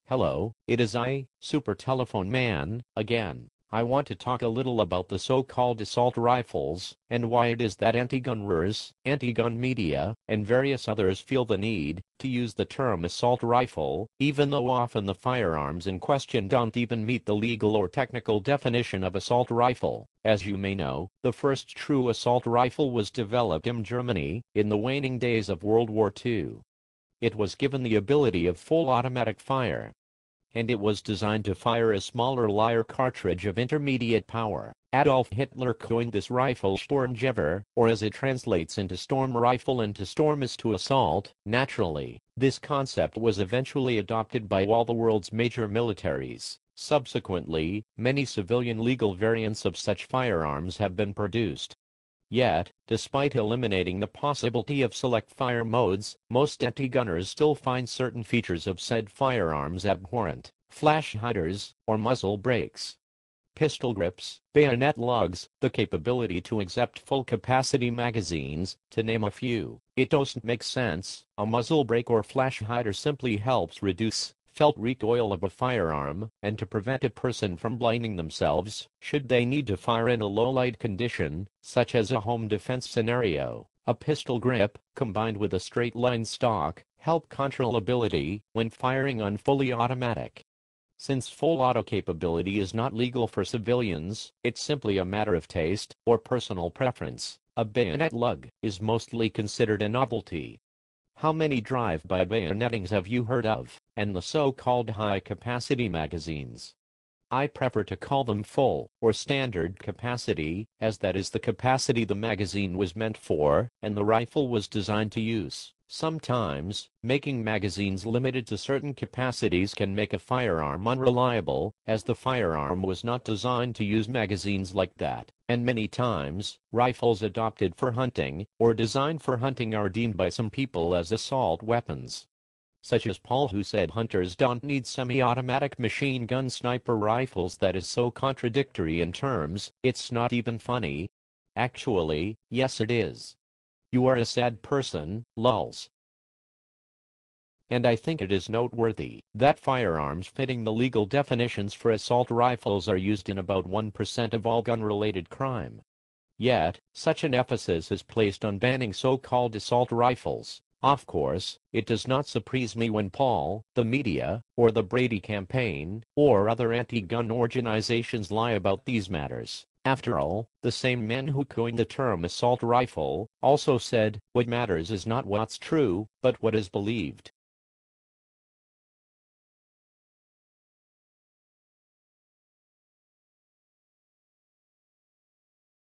Hello, it is I, Super Telephone Man, again. I want to talk a little about the so-called assault rifles, and why it is that anti-gunrers, anti-gun media, and various others feel the need to use the term assault rifle, even though often the firearms in question don't even meet the legal or technical definition of assault rifle. As you may know, the first true assault rifle was developed in Germany, in the waning days of World War II. It was given the ability of full automatic fire, and it was designed to fire a smaller Lyre cartridge of intermediate power. Adolf Hitler coined this rifle Sturmgewehr, or as it translates into storm rifle and to storm is to assault. Naturally, this concept was eventually adopted by all the world's major militaries. Subsequently, many civilian legal variants of such firearms have been produced. Yet, despite eliminating the possibility of select fire modes, most anti-gunners still find certain features of said firearms abhorrent: flash hiders, or muzzle brakes, pistol grips, bayonet lugs, the capability to accept full-capacity magazines, to name a few. It doesn't make sense. A muzzle brake or flash hider simply helps reduce felt recoil of a firearm, and to prevent a person from blinding themselves, should they need to fire in a low-light condition, such as a home defense scenario. A pistol grip, combined with a straight-line stock, help controllability when firing on fully automatic. Since full auto capability is not legal for civilians, it's simply a matter of taste or personal preference. A bayonet lug is mostly considered a novelty. How many drive-by bayonettings have you heard of? And the so-called high-capacity magazines? I prefer to call them full, or standard capacity, as that is the capacity the magazine was meant for, and the rifle was designed to use. Sometimes, making magazines limited to certain capacities can make a firearm unreliable, as the firearm was not designed to use magazines like that. And many times, rifles adopted for hunting, or designed for hunting are deemed by some people as assault weapons. Such as Paul, who said hunters don't need semi-automatic machine gun sniper rifles. That is so contradictory in terms, it's not even funny. Actually, yes it is. You are a sad person, lulz. And I think it is noteworthy that firearms fitting the legal definitions for assault rifles are used in about 1% of all gun-related crime. Yet, such an emphasis is placed on banning so-called assault rifles. Of course, it does not surprise me when Paul, the media, or the Brady campaign, or other anti-gun organizations lie about these matters. After all, the same men who coined the term assault rifle also said, "What matters is not what's true, but what is believed."